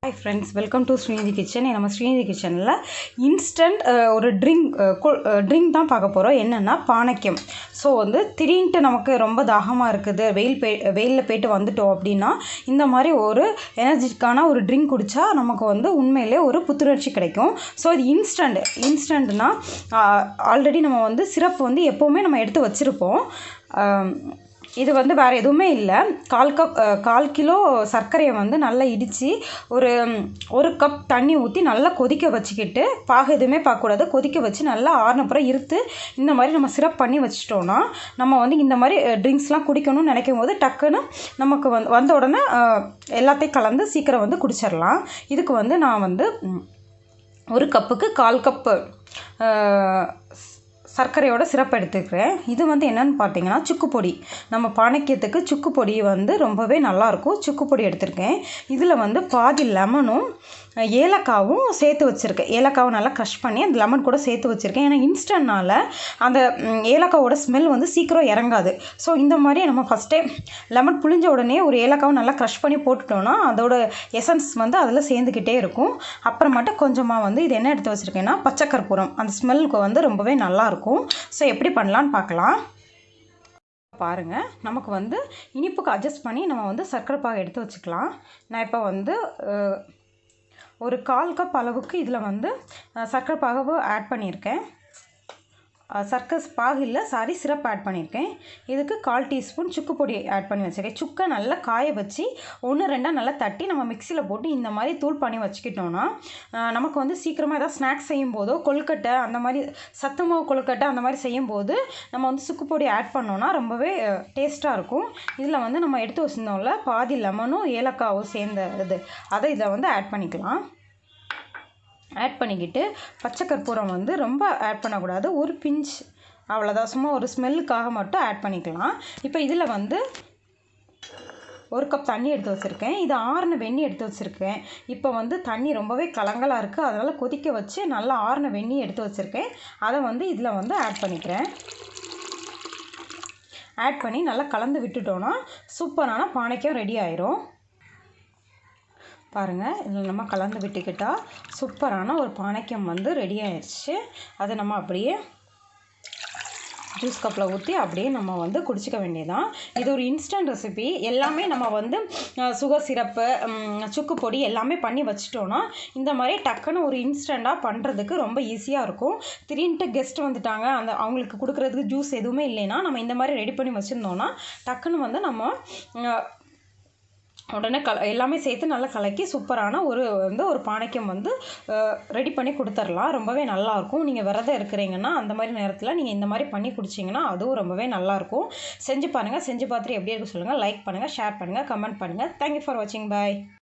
Hi friends, welcome to SHREENITHI Kitchen. நம்ம SHREENITHI Kitchenல instant ஒரு drink தான் பார்க்க போகிறோம். என்னென்னா பானக்கம். ஸோ வந்து திடீர்னுட்டு நமக்கு ரொம்ப தாகமாக இருக்குது, வெயிலில் போய்ட்டு வந்துட்டோம் அப்படின்னா இந்த மாதிரி ஒரு எனர்ஜிக்கான ஒரு ட்ரிங்க் குடித்தா நமக்கு வந்து உண்மையிலே ஒரு புத்துணர்ச்சி கிடைக்கும். ஸோ இது இன்ஸ்டண்ட்னா ஆல்ரெடி நம்ம வந்து சிரப் வந்து எப்போவுமே நம்ம எடுத்து வச்சுருப்போம். இது வந்து வேறு எதுவுமே இல்லை. 1/4 கிலோ சர்க்கரையை வந்து நல்லா இடித்து ஒரு கப் தண்ணி ஊற்றி நல்லா கொதிக்க வச்சுக்கிட்டு, பாகு எதுவுமே பார்க்கக்கூடாது, கொதிக்க வச்சு நல்லா ஆறுனப்புறம் இருத்து இந்த மாதிரி நம்ம சிரப் பண்ணி வச்சிட்டோன்னா நம்ம வந்து இந்த மாதிரி ட்ரிங்க்ஸ்லாம் குடிக்கணும்னு நினைக்கும் போது டக்குன்னு நமக்கு வந்த உடனே எல்லாத்தையும் கலந்து சீக்கிரம் வந்து குடிச்சிடலாம். இதுக்கு வந்து நான் வந்து ஒரு கப்புக்கு 1/4 கப்பு சர்க்கரையோட சிரப் எடுத்துக்கிறேன். இது வந்து என்னென்னு பார்த்தீங்கன்னா சுக்கு பொடி. நம்ம பானக்கத்துக்கு சுக்கு பொடி வந்து ரொம்பவே நல்லாயிருக்கும். சுக்கு பொடி எடுத்திருக்கேன். இதில் வந்து பாதி லெமனும் ஏலக்காவும் சேர்த்து வச்சுருக்கேன். ஏலக்காவை நல்லா க்ரஷ் பண்ணி அந்த லெமன் கூட சேர்த்து வச்சுருக்கேன். ஏன்னா இன்ஸ்டன்ட்னால அந்த ஏலக்காவோட ஸ்மெல் வந்து சீக்கிரம் இறங்காது. ஸோ இந்த மாதிரி நம்ம ஃபஸ்ட்டே லெமன் புழிஞ்ச உடனே ஒரு ஏலக்காவை நல்லா க்ரஷ் பண்ணி போட்டுட்டோன்னா அதோட எசன்ஸ் வந்து அதில் சேர்ந்துக்கிட்டே இருக்கும். அப்புறமேட்டு கொஞ்சமாக வந்து இது என்ன எடுத்து வச்சுருக்கேன்னா பச்சை கற்பூரம். அந்த ஸ்மெல்லுக்கு வந்து ரொம்பவே நல்லாயிருக்கும். ஸோ எப்படி பண்ணலான்னு பார்க்கலாம். பாருங்கள், நமக்கு வந்து இனிப்புக்கு அட்ஜஸ்ட் பண்ணி நம்ம வந்து சர்க்கரை பாகு எடுத்து வச்சுக்கலாம். நான் இப்போ வந்து ஒரு 1/4 கப் அளவுக்கு இதில் வந்து சர்க்கரை பாகு ஆட் பண்ணியிருக்கேன். சர்க்கரை பாகு இல்லை, சிரப் ஆட் பண்ணியிருக்கேன். இதுக்கு 1/4 டீஸ்பூன் சுக்கு பொடி ஆட் பண்ணி வச்சுருக்கேன். சுக்கை நல்லா காய வச்சு 1-2 நல்லா தட்டி நம்ம மிக்சியில் போட்டு இந்த மாதிரி தூள் பண்ணி வச்சுக்கிட்டோன்னா நமக்கு வந்து சீக்கிரமாக ஏதாவது ஸ்நாக்ஸ் செய்யும் போதோ கொழுக்கட்டை அந்த மாதிரி சத்து மாவு கொழுக்கட்டை அந்த மாதிரி செய்யும்போது நம்ம வந்து சுக்கு பொடி ஆட் பண்ணோன்னா ரொம்பவே டேஸ்ட்டாக இருக்கும். இதில் வந்து நம்ம எடுத்து வச்சுருந்தோம்ல பாதி லெமனும் ஏலக்காவும் சேர்ந்த அதை இதில் வந்து ஆட் பண்ணிக்கலாம். ஆட் பண்ணிக்கிட்டு பச்சை கற்பூரம் வந்து ரொம்ப ஆட் பண்ணக்கூடாது, ஒரு பிஞ்ச் அவ்வளோதான், சும்மா ஒரு ஸ்மெல்லுக்காக மட்டும் ஆட் பண்ணிக்கலாம். இப்போ இதில் வந்து 1 கப் தண்ணி எடுத்து வச்சுருக்கேன். இது ஆறின வெந்நீர் எடுத்து வச்சுருக்கேன். இப்போ வந்து தண்ணி ரொம்பவே கலங்கலாக இருக்குது, அதனால் கொதிக்க வச்சு நல்லா ஆறின வெந்நீர் எடுத்து வச்சுருக்கேன். அதை வந்து இதில் வந்து ஆட் பண்ணிக்கிறேன். ஆட் பண்ணி நல்லா கலந்து விட்டுட்டோன்னா சூப்பரான பானக்கம் ரெடி ஆயிரும். பாருங்கள், இதில் நம்ம கலந்து விட்டுக்கிட்டால் சூப்பரான ஒரு பானக்கம் வந்து ரெடி ஆயிடுச்சு. அதை நம்ம அப்படியே ஜூஸ் கப்பில் ஊற்றி அப்படியே நம்ம வந்து குடிச்சிக்க வேண்டியதான். இது ஒரு இன்ஸ்டன்ட் ரெசிபி. எல்லாமே நம்ம வந்து சுகர் சிரப்பு, சுக்கு பொடி எல்லாமே பண்ணி வச்சிட்டோன்னா இந்த மாதிரி டக்குன்னு ஒரு இன்ஸ்டண்ட்டாக பண்ணுறதுக்கு ரொம்ப ஈஸியாக இருக்கும். திடீர்னுட்டு கெஸ்ட் வந்துட்டாங்க, அவங்களுக்கு கொடுக்குறதுக்கு ஜூஸ் எதுவுமே இல்லைன்னா நம்ம இந்த மாதிரி ரெடி பண்ணி வச்சுருந்தோன்னா டக்குன்னு வந்து நம்ம உடனே எல்லாமே சேர்த்து நல்லா கலக்கி சூப்பரான ஒரு பானக்கம் வந்து ரெடி பண்ணி கொடுத்துர்லாம். ரொம்பவே நல்லாயிருக்கும். நீங்கள் விரதம் இருக்கிறீங்கன்னா அந்த மாதிரி நேரத்தில் நீங்கள் இந்த மாதிரி பண்ணி குடிச்சிங்கன்னா அதுவும் ரொம்பவே நல்லாயிருக்கும். செஞ்சு பாருங்கள். செஞ்சு பார்த்துட்டு எப்படி இருக்கு சொல்லுங்கள். லைக் பண்ணுங்கள், ஷேர் பண்ணுங்கள், கமெண்ட் பண்ணுங்கள். தேங்க்யூ ஃபார் வாட்சிங். பாய்.